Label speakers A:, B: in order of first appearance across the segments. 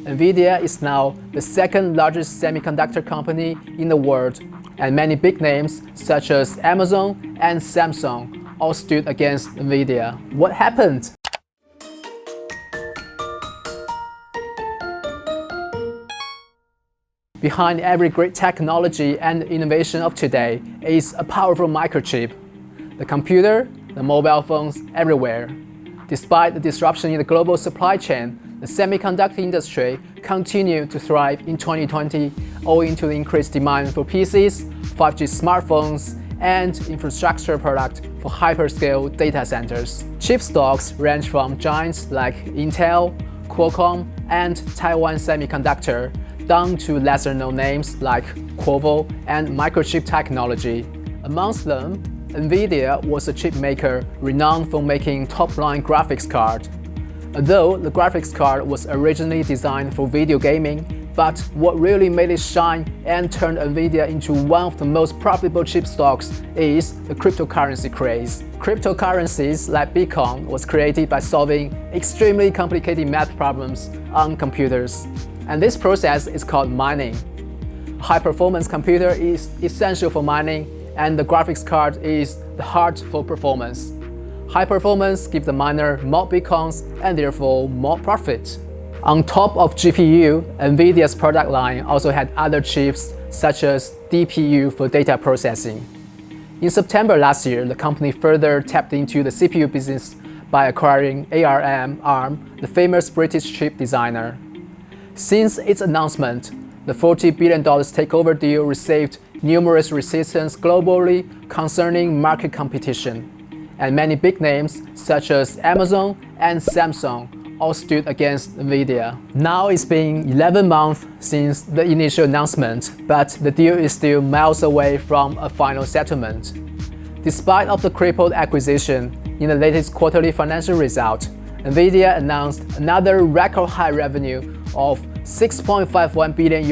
A: Nvidia is now the second largest semiconductor company in the world, and many big names such as Amazon and Samsung all stood against Nvidia. What happened? Behind every great technology and innovation of today is a powerful microchip. The computer, the mobile phones, everywhere. Despite the disruption in the global supply chain, the semiconductor industry continued to thrive in 2020 owing to the increased demand for PCs, 5G smartphones, and infrastructure products for hyperscale data centers. Chip stocks range from giants like Intel, Qualcomm, and Taiwan Semiconductor, down to lesser-known names like Qorvo and Microchip Technology. Amongst them, Nvidia was a chip maker renowned for making top-line graphics card. Although the graphics card was originally designed for video gaming, but what really made it shine and turned Nvidia into one of the most profitable chip stocks is the cryptocurrency craze. Cryptocurrencies like Bitcoin was created by solving extremely complicated math problems on computers. And this process is called mining. A high-performance computer is essential for mining, and the graphics card is the heart for performance. High performance gives the miner more bitcoins and therefore more profit. On top of GPU, Nvidia's product line also had other chips such as DPU for data processing. In September last year, the company further tapped into the CPU business by acquiring ARM, the famous British chip designer. Since its announcement, the $40 billion takeover deal received numerous resistance globally concerning market competition, and many big names such as Amazon and Samsung all stood against Nvidia. Now it's been 11 months since the initial announcement, but the deal is still miles away from a final settlement. Despite of the crippled acquisition, in the latest quarterly financial result, Nvidia announced another record high revenue of $6.51 billion,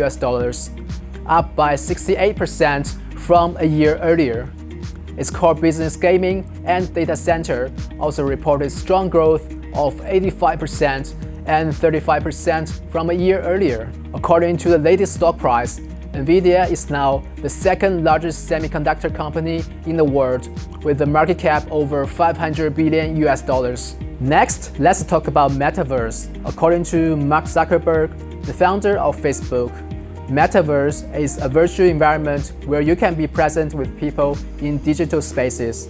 A: up by 68% from a year earlier. Its core business, gaming and data center, also reported strong growth of 85% and 35% from a year earlier. According to the latest stock price, Nvidia is now the second largest semiconductor company in the world, with a market cap over $500 billion. Next, let's talk about Metaverse. According to Mark Zuckerberg, the founder of Facebook, Metaverse is a virtual environment where you can be present with people in digital spaces.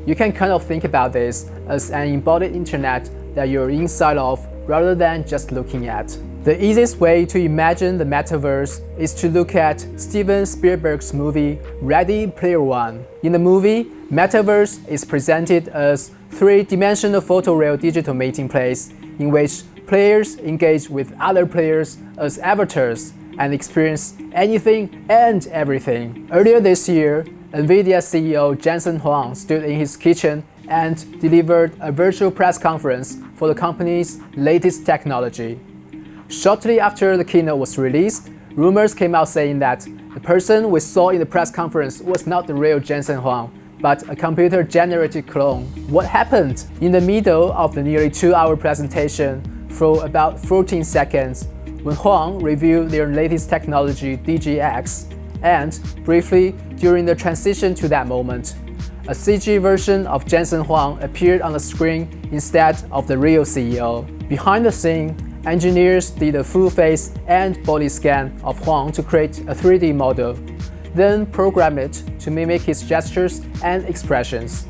A: You can kind of think about this as an embodied internet that you're inside of rather than just looking at. The easiest way to imagine the Metaverse is to look at Steven Spielberg's movie Ready Player One. In the movie, Metaverse is presented as three-dimensional photoreal digital meeting place in which players engage with other players as avatars and experience anything and everything. Earlier this year, Nvidia CEO Jensen Huang stood in his kitchen and delivered a virtual press conference for the company's latest technology. Shortly after the keynote was released, rumors came out saying that the person we saw in the press conference was not the real Jensen Huang, but a computer-generated clone. What happened? In the middle of the nearly 2-hour presentation, for about 14 seconds, when Huang reviewed their latest technology DGX, and briefly during the transition to that moment, a CG version of Jensen Huang appeared on the screen instead of the real CEO. Behind the scene, engineers did a full face and body scan of Huang to create a 3D model, then programmed it to mimic his gestures and expressions.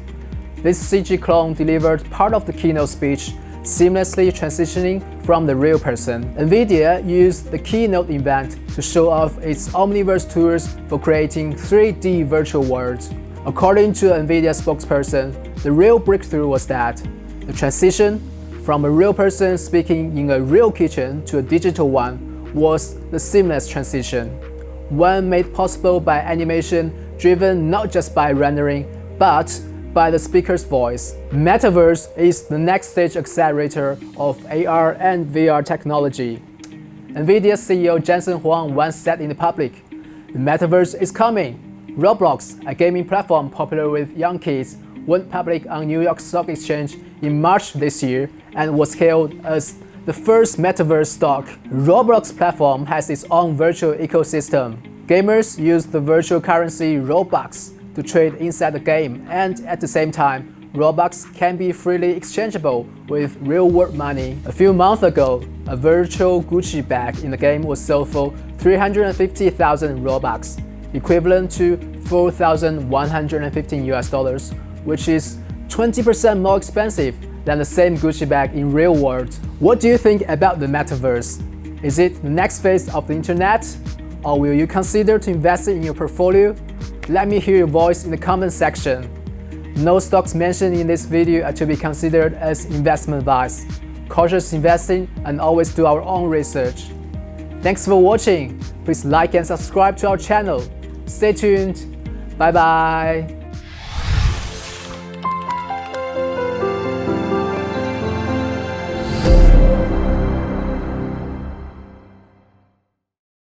A: This CG clone delivered part of the keynote speech, seamlessly transitioning from the real person. Nvidia used the keynote event to show off its Omniverse tools for creating 3D virtual worlds. According to Nvidia spokesperson, the real breakthrough was that the transition from a real person speaking in a real kitchen to a digital one was the seamless transition, one made possible by animation driven not just by rendering, but by the speaker's voice. Metaverse is the next stage accelerator of AR and VR technology. Nvidia CEO Jensen Huang once said in the public, "The Metaverse is coming." Roblox, a gaming platform popular with young kids, went public on New York Stock Exchange in March this year and was hailed as The first Metaverse stock, Roblox platform has its own virtual ecosystem. Gamers use the virtual currency Robux to trade inside the game, and at the same time, Robux can be freely exchangeable with real-world money. A few months ago, a virtual Gucci bag in the game was sold for 350,000 Robux, equivalent to $4,115 which is 20% more expensive than the same Gucci bag in real world. What do you think about the Metaverse? Is it the next phase of the internet? Or will you consider to invest in your portfolio? Let me hear your voice in the comment section. No stocks mentioned in this video are to be considered as investment advice. Cautious investing and always do our own research. Thanks for watching. Please like and subscribe to our channel. Stay tuned. Bye bye.